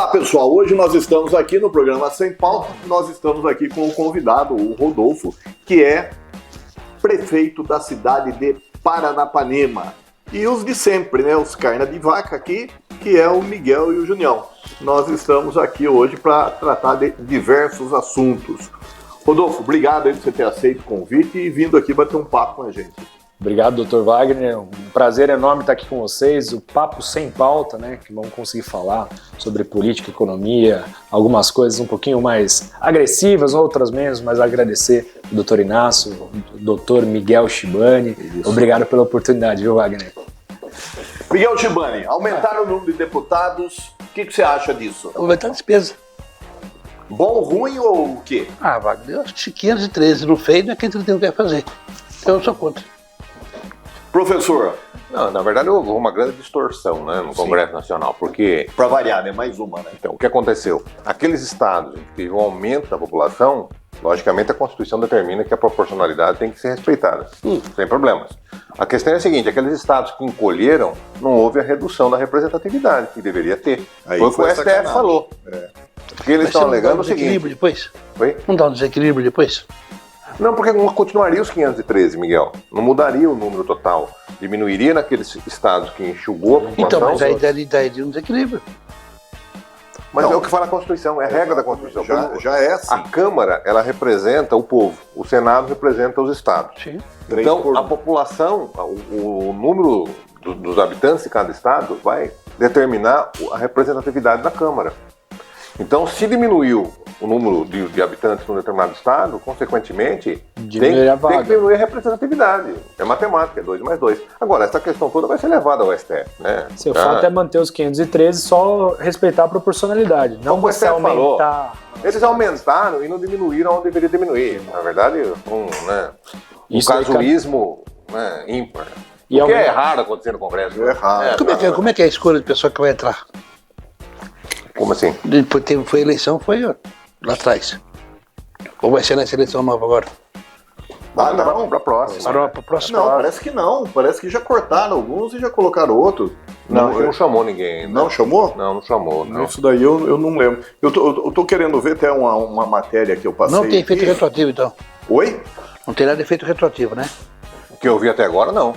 Olá pessoal, hoje nós estamos aqui no programa Sem Pauta, nós estamos aqui com o convidado, o Rodolfo, que é prefeito da cidade de Paranapanema. E os de sempre, né, os carna de vaca aqui, que é o Miguel e o Junião. Nós estamos aqui hoje para tratar de diversos assuntos. Rodolfo, obrigado aí por você ter aceito o convite e vindo aqui bater um papo com a gente. Obrigado, Dr. Wagner. Um prazer enorme estar aqui com vocês. O papo sem pauta, né? Que vamos conseguir falar sobre política, economia, algumas coisas um pouquinho mais agressivas, outras menos, mas agradecer o Dr. Inácio, o Dr. Miguel Shibani. Isso. Obrigado pela oportunidade, viu, Wagner? Miguel Shibani, aumentaram o número de deputados. O que você acha disso? Aumentar a despesa. Bom, ruim ou o quê? Wagner, eu acho que 513 não fez, não é que a gente não quer fazer. Eu sou contra. Professor? Não, na verdade houve uma grande distorção, né, no Congresso Nacional, porque... Para variar, né? Mais uma, né? Então, o que aconteceu? Aqueles estados em que teve um aumento da população, logicamente a Constituição determina que a proporcionalidade tem que ser respeitada, sem problemas. A questão é a seguinte, aqueles estados que encolheram, não houve a redução da representatividade, que deveria ter. Aí foi o que o STF falou. Porque eles estão alegando o seguinte... Depois? Oi? Não dá um desequilíbrio depois? Não, porque continuaria os 513, Miguel. Não mudaria o número total. Diminuiria naqueles estados que enxugou a população. Então, mas aí daria um desequilíbrio. Mas não, é o que fala a Constituição, é a regra da Constituição. Já é assim. A Câmara, ela representa o povo. O Senado representa os estados. Sim. Então, a população, o número dos habitantes de cada estado vai determinar a representatividade da Câmara. Então, se diminuiu o número de habitantes num determinado estado, consequentemente, tem que diminuir a representatividade. É matemática, é 2 mais 2. Agora, essa questão toda vai ser levada ao STF, né? Seu fato é manter os 513, só respeitar a proporcionalidade, não você aumentar... Eles aumentaram e não diminuíram onde deveria diminuir. Na verdade, um casuísmo ímpar. O que é raro acontecer no Congresso. É raro. Como é que é a escolha de pessoa que vai entrar? Como assim? Depois foi eleição, foi lá atrás. Ou vai ser nessa eleição nova agora? Não, para a próxima. Para a próxima. Não, parece que não. Parece que já cortaram alguns e já colocaram outros. Não chamou ninguém. Não chamou? Não chamou. Não. Isso daí eu não lembro. Eu tô querendo ver até uma matéria que eu passei. Não tem efeito retroativo, então? Oi? Não tem nada de efeito retroativo, né? O que eu vi até agora, não.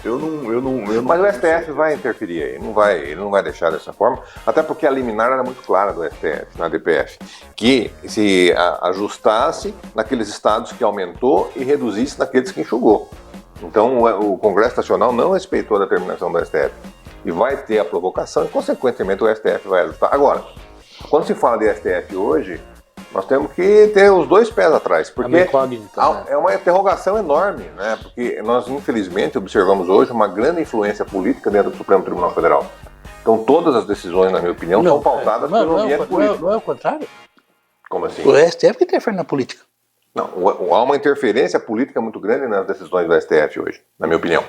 Eu não. Mas o STF vai interferir aí, ele não vai deixar dessa forma, até porque a liminar era muito clara do STF, na DPF, que se ajustasse naqueles estados que aumentou e reduzisse naqueles que enxugou. Então o Congresso Nacional não respeitou a determinação do STF e vai ter a provocação e, consequentemente, o STF vai ajustar. Agora, quando se fala de STF hoje, nós temos que ter os dois pés atrás, porque é uma interrogação enorme, né? Porque nós, infelizmente, observamos hoje uma grande influência política dentro do Supremo Tribunal Federal. Então, todas as decisões, na minha opinião, são pautadas pelo ambiente político. Não é o contrário? Como assim? O STF que interfere na política. Não, há uma interferência política muito grande nas decisões do STF hoje, na minha opinião.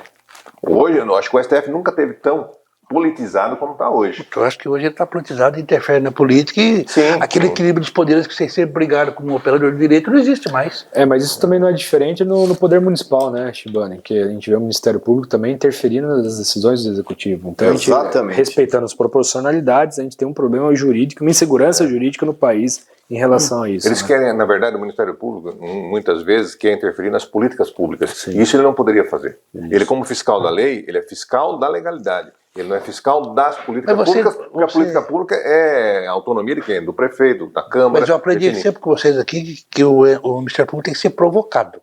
Hoje, eu acho que o STF nunca teve tão politizado como está hoje. Eu acho que hoje ele está politizado, interfere na política e aquele equilíbrio dos poderes que vocês sempre brigaram como operador de direito não existe mais. Mas isso também não é diferente no poder municipal, né, Shibani? Que a gente vê o Ministério Público também interferindo nas decisões do Executivo. Então, exatamente. Respeitando as proporcionalidades, a gente tem um problema jurídico, uma insegurança jurídica no país em relação a isso. Eles querem, na verdade, o Ministério Público, muitas vezes, quer interferir nas políticas públicas. Sim. Isso ele não poderia fazer. Ele, como fiscal da lei, ele é fiscal da legalidade. Ele não é fiscal das políticas públicas, porque a política pública é a autonomia de quem? Do prefeito, da Câmara. Mas eu aprendi sempre com vocês aqui que o Ministério Público tem que ser provocado.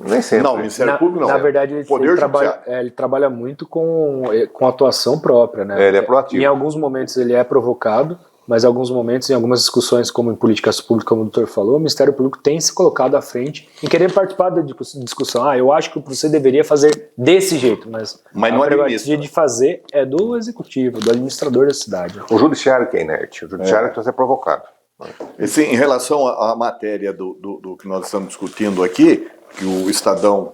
Nem sempre. Não, o Ministério Público não. Na verdade, ele trabalha muito com atuação própria, né? Ele é proativo. Em alguns momentos ele é provocado, mas em alguns momentos, em algumas discussões, como em políticas públicas, como o doutor falou, o Ministério Público tem se colocado à frente em querer participar da discussão. Eu acho que você deveria fazer desse jeito, mas não a prerrogativa de fazer é do executivo, do administrador da cidade. O judiciário que é inerte, o judiciário precisa ser provocado. Em relação à matéria do que nós estamos discutindo aqui, que o Estadão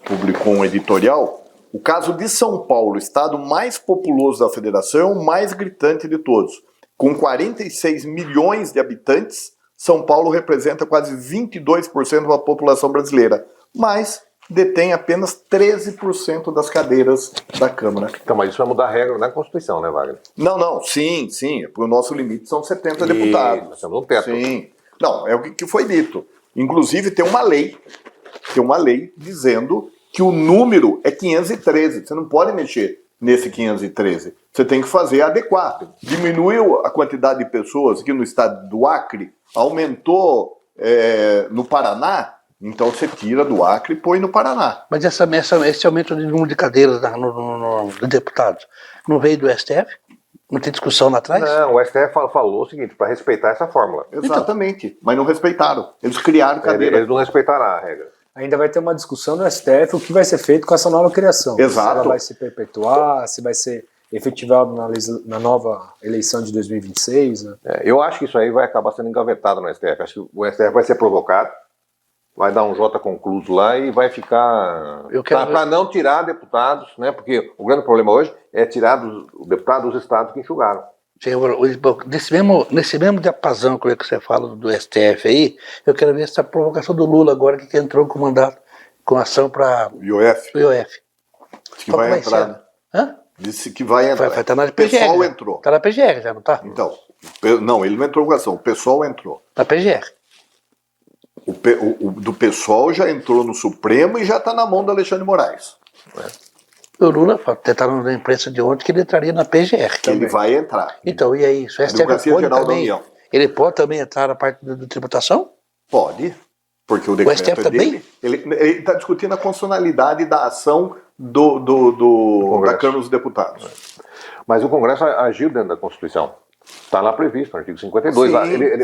publicou um editorial, o caso de São Paulo, o estado mais populoso da federação, o mais gritante de todos. Com 46 milhões de habitantes, São Paulo representa quase 22% da população brasileira. Mas detém apenas 13% das cadeiras da Câmara. Então, mas isso vai mudar a regra na Constituição, né, Wagner? Não, sim, porque o nosso limite são 70 deputados. Nós temos um teto. Sim. Não, é o que foi dito. Inclusive tem uma lei dizendo que o número é 513. Você não pode mexer nesse 513. Você tem que fazer adequado. Diminuiu a quantidade de pessoas aqui no estado do Acre, aumentou no Paraná, então você tira do Acre e põe no Paraná. Mas esse aumento de número de cadeiras de deputados não veio do STF? Não tem discussão lá atrás? Não, o STF falou o seguinte, para respeitar essa fórmula. Exatamente, mas não respeitaram. Eles criaram cadeira. Eles não respeitaram a regra. Ainda vai ter uma discussão no STF o que vai ser feito com essa nova criação. Exato. Se ela vai se perpetuar, se vai ser efetivado na nova eleição de 2026. Né? Eu acho que isso aí vai acabar sendo engavetado no STF. Acho que o STF vai ser provocado, vai dar um J concluso lá e vai ficar... Para não tirar deputados, né? Porque o grande problema hoje é tirar o deputado dos estados que enxugaram. Nesse mesmo diapasão que você fala do STF aí, eu quero ver essa provocação do Lula agora que entrou com mandato, com ação para o IOF. Que vai entrar, né? Hã? Disse que vai entrar. Vai estar na PGR. O pessoal entrou. Está na PGR, já não está? Então, não, ele não entrou com ação, o pessoal entrou. Na PGR. O do pessoal já entrou no Supremo e já está na mão do Alexandre Moraes. O Lula tentaram na imprensa de ontem que ele entraria na PGR. Que ele vai entrar. Então, e aí? O STF pode também, ele pode também entrar na parte da tributação? Pode, porque o decreto STF também? Ele está discutindo a constitucionalidade da ação da Câmara dos Deputados. Mas o Congresso agiu dentro da Constituição. Está lá previsto, no artigo 52.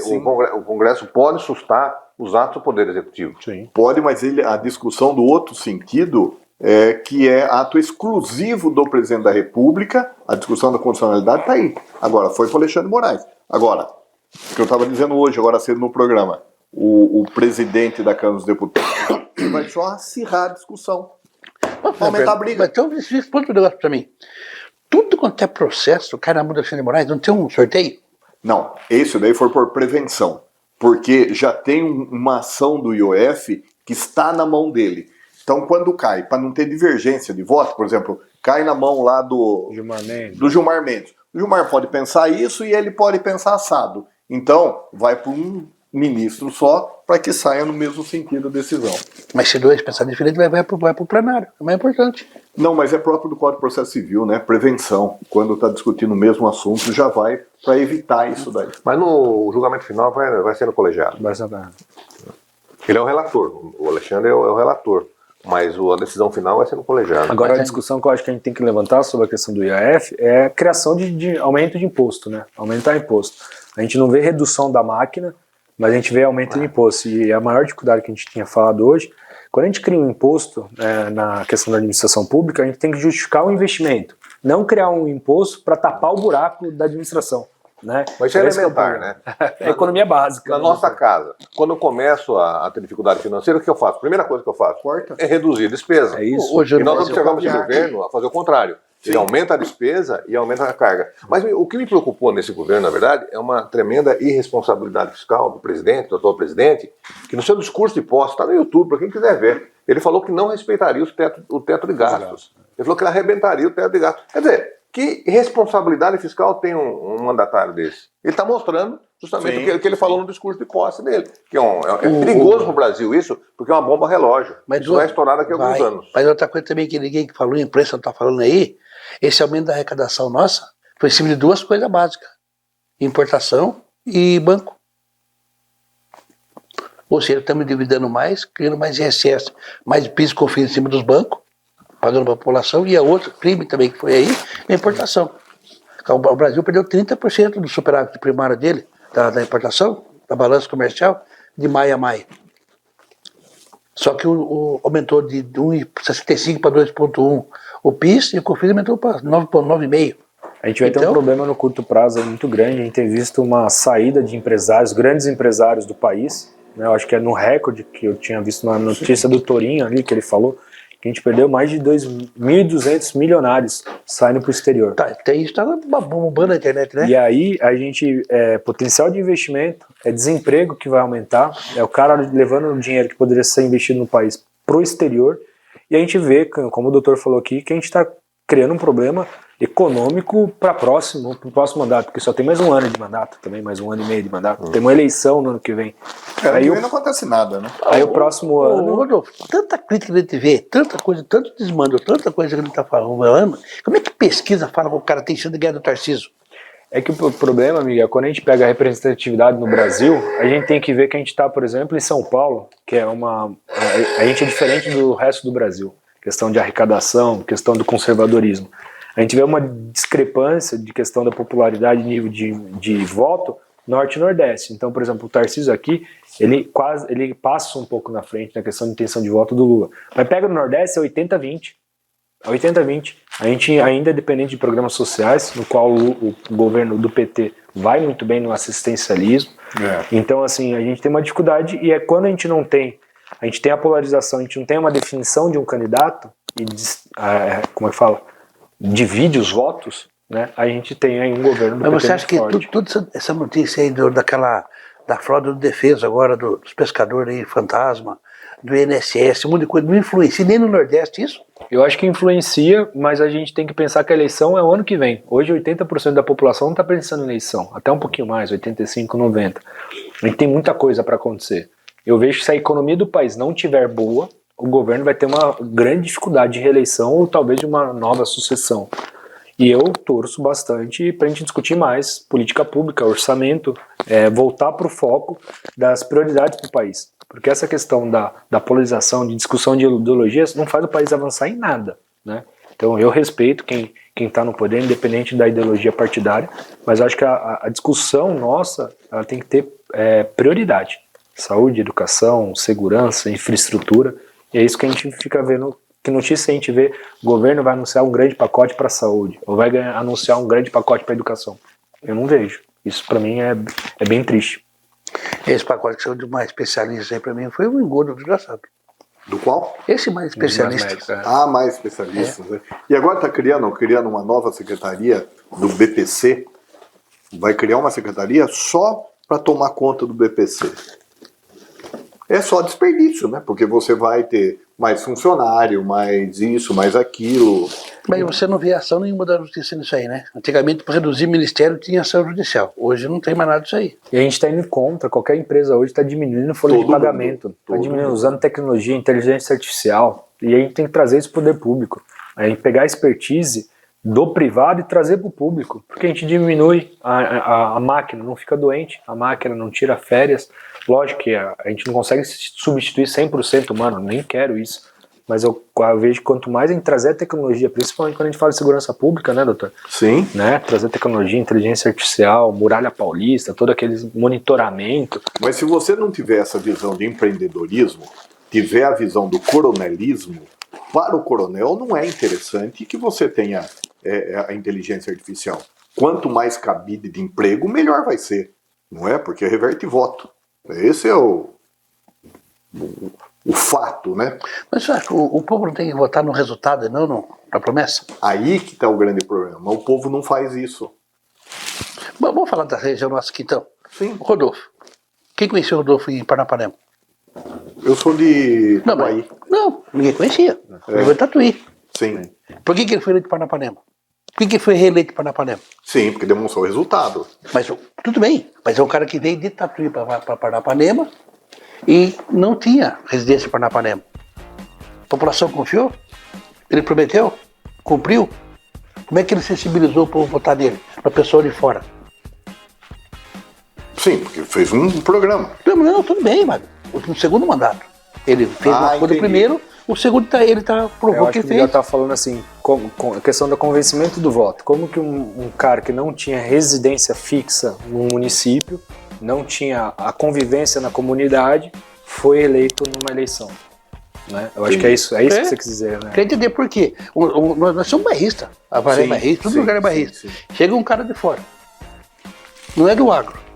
Sim. O Congresso pode sustar os atos do Poder Executivo. Sim. Pode, mas a discussão do outro sentido que é ato exclusivo do presidente da República, a discussão da constitucionalidade está aí. Agora, foi para o Alexandre Moraes. Agora, o que eu estava dizendo hoje, agora cedo no programa, o presidente da Câmara dos Deputados vai só acirrar a discussão. Aumentar a briga. Então, explica um negócio para mim. Tudo quanto é processo, cai na mão do Alexandre Moraes, não tem um sorteio? Não, esse daí foi por prevenção, porque já tem uma ação do IOF que está na mão dele. Então, quando cai, para não ter divergência de voto, por exemplo, cai na mão lá do Gilmar Mendes. O Gilmar pode pensar isso e ele pode pensar assado. Então, vai para um ministro só para que saia no mesmo sentido a decisão. Mas se dois pensarem diferente, vai para o plenário. É mais importante. Não, mas é próprio do Código de Processo Civil, né? Prevenção. Quando está discutindo o mesmo assunto, já vai para evitar isso daí. Mas no julgamento final vai ser no colegiado. Vai saber. Ele é o relator. O Alexandre é o relator. Mas a decisão final vai ser no colegiado. Agora, a discussão que eu acho que a gente tem que levantar sobre a questão do IOF é a criação de aumento de imposto, né? Aumentar imposto. A gente não vê redução da máquina, mas a gente vê aumento de imposto. E a maior dificuldade que a gente tinha falado hoje, quando a gente cria um imposto na questão da administração pública, a gente tem que justificar o investimento. Não criar um imposto para tapar o buraco da administração. Né? Mas isso é elementar, né? É economia básica. Na nossa casa, quando eu começo a ter dificuldade financeira, o que eu faço? A primeira coisa que eu faço é reduzir a despesa. É isso. E nós observamos esse governo a fazer o contrário. Ele aumenta a despesa e aumenta a carga. Mas o que me preocupou nesse governo, na verdade, é uma tremenda irresponsabilidade fiscal do presidente, do atual presidente, que no seu discurso de posse, está no YouTube, para quem quiser ver, ele falou que não respeitaria o teto de gastos. Ele falou que ele arrebentaria o teto de gastos. Quer dizer, que responsabilidade fiscal tem um mandatário desse? Ele está mostrando justamente o que ele falou no discurso de posse dele. Que é perigoso para o Brasil isso, porque é uma bomba relógio. Mas isso vai estourar daqui a alguns anos. Mas outra coisa também que ninguém falou, a imprensa não está falando aí, esse aumento da arrecadação nossa foi em cima de duas coisas básicas: importação e banco. Ou seja, estamos endividando mais, criando mais ISS, mais PIS e COFINS em cima dos bancos, pagando para a população, e a outro crime também que foi aí, a importação. O Brasil perdeu 30% do superávit primário dele, da importação, da balança comercial, de maio a maio. Só que aumentou de 1,65 para 2,1 o PIS e o COFINS aumentou para 9,5. A gente vai ter um problema no curto prazo muito grande. A gente tem visto uma saída de empresários, grandes empresários do país. Né? Eu acho que é no recorde que eu tinha visto na notícia do Torinho ali, que ele falou que a gente perdeu mais de 2.200 milionários saindo para o exterior. Tem isso, está bombando na internet, né? E aí, a gente, potencial de investimento, desemprego que vai aumentar, o cara levando o dinheiro que poderia ser investido no país para o exterior, E a gente vê, como o doutor falou aqui, que a gente está criando um problema econômico para pro próximo mandato, porque só tem mais um ano de mandato, também mais um ano e meio de mandato. Tem uma eleição no ano que vem. Aí não acontece nada, né? Aí o próximo ano... Rodolfo, tanta crítica que a gente vê, tanta coisa, tanto desmando, tanta coisa que a gente está falando, como é que pesquisa fala que o cara tem chance de ganhar do Tarcísio? É que o problema, Miguel, quando a gente pega a representatividade no Brasil, a gente tem que ver que a gente está, por exemplo, em São Paulo, que é a gente é diferente do resto do Brasil. Questão de arrecadação, questão do conservadorismo. A gente vê uma discrepância de questão da popularidade, nível de voto, norte e nordeste. Então, por exemplo, o Tarcísio aqui, ele passa um pouco na frente na questão de intenção de voto do Lula. Mas pega no nordeste, é 80-20. 80-20. A gente ainda é dependente de programas sociais, no qual o governo do PT vai muito bem no assistencialismo. Então, assim, a gente tem uma dificuldade, e é quando a gente tem a polarização, a gente não tem uma definição de um candidato, e como é que fala? Divide os votos, né? A gente tem aí um governo do PT. Mas você acha que toda essa notícia aí da fraude do defesa agora, dos pescadores aí, fantasma, do INSS, um monte de coisa, não influencia nem no Nordeste isso? Eu acho que influencia, mas a gente tem que pensar que a eleição é o ano que vem. Hoje 80% da população não está pensando em eleição, até um pouquinho mais, 85, 90. A gente tem muita coisa para acontecer. Eu vejo que se a economia do país não estiver boa, o governo vai ter uma grande dificuldade de reeleição ou talvez de uma nova sucessão. E eu torço bastante para a gente discutir mais política pública, orçamento, voltar para o foco das prioridades para o país. Porque essa questão da polarização, de discussão de ideologias, não faz o país avançar em nada, né? Então eu respeito quem está no poder, independente da ideologia partidária, mas acho que a discussão nossa ela tem que ter prioridade. Saúde, educação, segurança, infraestrutura. E é isso que a gente fica vendo, que notícia a gente vê, o governo vai anunciar um grande pacote para a saúde, ou vai anunciar um grande pacote para a educação. Eu não vejo. Isso para mim é bem triste. Esse pacote que saiu de uma especialista aí para mim foi um engodo desgraçado. Do qual? Esse mais especialista. Mais especialistas. Né? E agora está criando uma nova secretaria do BPC. Vai criar uma secretaria só para tomar conta do BPC. É só desperdício, né? Porque você vai ter mais funcionário, mais isso, mais aquilo. Mas você não vê ação nenhuma da justiça nisso aí, né? Antigamente, para reduzir ministério, tinha ação judicial. Hoje não tem mais nada disso aí. E a gente está indo contra. Qualquer empresa hoje está diminuindo a folha de pagamento. Está diminuindo, usando tecnologia, inteligência artificial. E a gente tem que trazer isso para o poder público. A gente pegar a expertise do privado e trazer para o público. Porque a gente diminui a máquina, não fica doente, a máquina não tira férias. Lógico que a gente não consegue substituir 100% humano, nem quero isso. Mas eu vejo que quanto mais a gente trazer a tecnologia, principalmente quando a gente fala de segurança pública, né, doutor? Sim. Né? Trazer tecnologia, inteligência artificial, muralha paulista, todo aquele monitoramento. Mas se você não tiver essa visão de empreendedorismo, tiver a visão do coronelismo, para o coronel não é interessante que você tenha a inteligência artificial. Quanto mais cabide de emprego, melhor vai ser. Não é? Porque reverte voto. Esse é o fato, né? Mas você acha que o povo não tem que votar no resultado e não na promessa? Aí que está o grande problema. O povo não faz isso. Bom, vamos falar da região nossa aqui então. Sim. Rodolfo. Quem conheceu o Rodolfo em Paranapanema? Eu sou de Tatuí. Não, ninguém conhecia. Ele foi de Tatuí. Sim. Por que ele foi eleito em Paranapanema? Por que ele foi reeleito em Paranapanema? Sim, porque demonstrou o resultado. Mas tudo bem, mas é um cara que veio de Tatuí para Paranapanema e não tinha residência em Paranapanema. A população confiou? Ele prometeu? Cumpriu? Como é que ele sensibilizou o povo a votar nele? Para a pessoa de fora? Sim, porque fez um programa. Não, tudo bem, mas no segundo mandato. Ele fez uma coisa primeiro, o segundo ele provou que ele fez. Eu estava falando assim, a questão do convencimento do voto. Como que um cara que não tinha residência fixa no município, não tinha a convivência na comunidade, foi eleito numa eleição. Né? Eu acho que é isso que você quis dizer. Né? Quer entender por quê? Nós somos bairristas. A Varé é bairrista, todo lugar é bairrista. Chega um cara de fora. Não é do agro.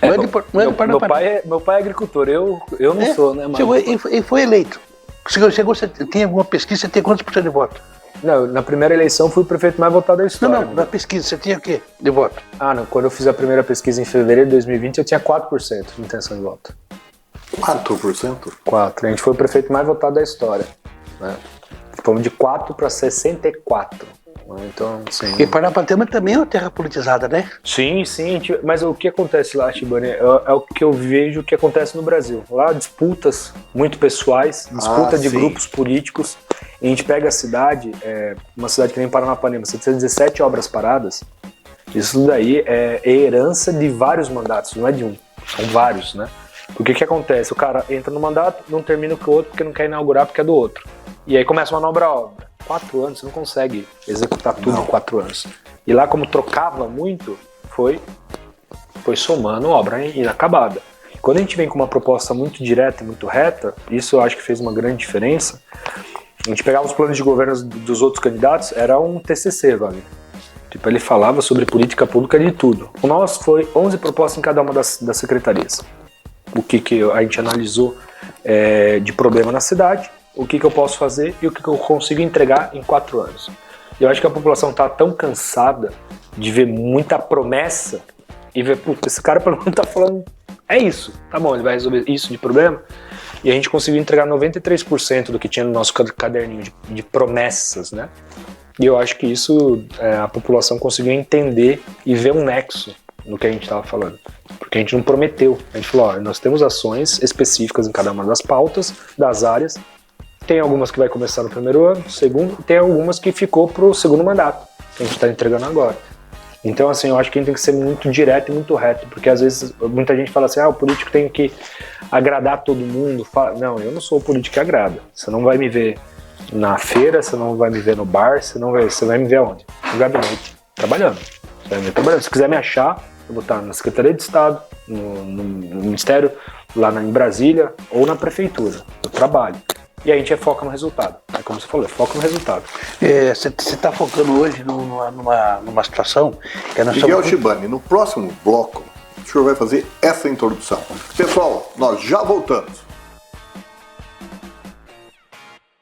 Não é de Paranapanema. Meu pai é agricultor, eu não sou, né? Mas... Chegou e foi eleito. Você tem alguma pesquisa, você tem quantos por cento de voto? Não, na primeira eleição fui o prefeito mais votado da história. Não, na pesquisa você tinha o quê de voto? Não, quando eu fiz a primeira pesquisa em fevereiro de 2020, eu tinha 4% de intenção de voto. 4%? 4%. A gente foi o prefeito mais votado da história. né? Fomos de 4 para 64. Então, sim. E Paranapanema também é uma terra politizada, né? Sim, mas o que acontece lá, Shibane, é o que eu vejo que acontece no Brasil. Lá, disputas muito pessoais, disputa de grupos políticos. E a gente pega a cidade, uma cidade que nem Paranapanema, 717 obras paradas. Isso daí é herança de vários mandatos, não é de um, são vários, né? Porque o que acontece? O cara entra no mandato, não termina com o outro porque não quer inaugurar porque é do outro. E aí começa uma nova obra. 4 anos, você não consegue executar tudo em 4 anos. E lá, como trocava muito, foi somando obra inacabada. Quando a gente vem com uma proposta muito direta e muito reta, isso eu acho que fez uma grande diferença. A gente pegava os planos de governo dos outros candidatos, era um TCC, Wagner. Tipo, ele falava sobre política pública de tudo. O nosso foi 11 propostas em cada uma das secretarias. O que a gente analisou de problema na cidade, o que eu posso fazer e o que eu consigo entregar em 4 anos. Eu acho que a população está tão cansada de ver muita promessa e ver, puta, esse cara pelo menos tá falando, é isso, tá bom, ele vai resolver isso de problema. E a gente conseguiu entregar 93% do que tinha no nosso caderninho de promessas, né? E eu acho que isso a população conseguiu entender e ver um nexo no que a gente estava falando. Porque a gente não prometeu. A gente falou, nós temos ações específicas em cada uma das pautas, das áreas. Tem algumas que vai começar no primeiro ano, segundo, tem algumas que ficou pro segundo mandato, que a gente está entregando agora. Então, assim, eu acho que a gente tem que ser muito direto e muito reto, porque às vezes muita gente fala assim, o político tem que agradar todo mundo. Não, eu não sou o político que agrada. Você não vai me ver na feira, você não vai me ver no bar, você vai me ver aonde? No gabinete, trabalhando. Você vai me ver trabalhando. Se quiser me achar, eu vou estar na Secretaria de Estado, no Ministério, lá em Brasília, ou na Prefeitura. Eu trabalho. E a gente foca no resultado. É como você falou, foca no resultado. Você está focando hoje numa situação que nós Miguel Shibane, no próximo bloco, o senhor vai fazer essa introdução. Pessoal, nós já voltamos.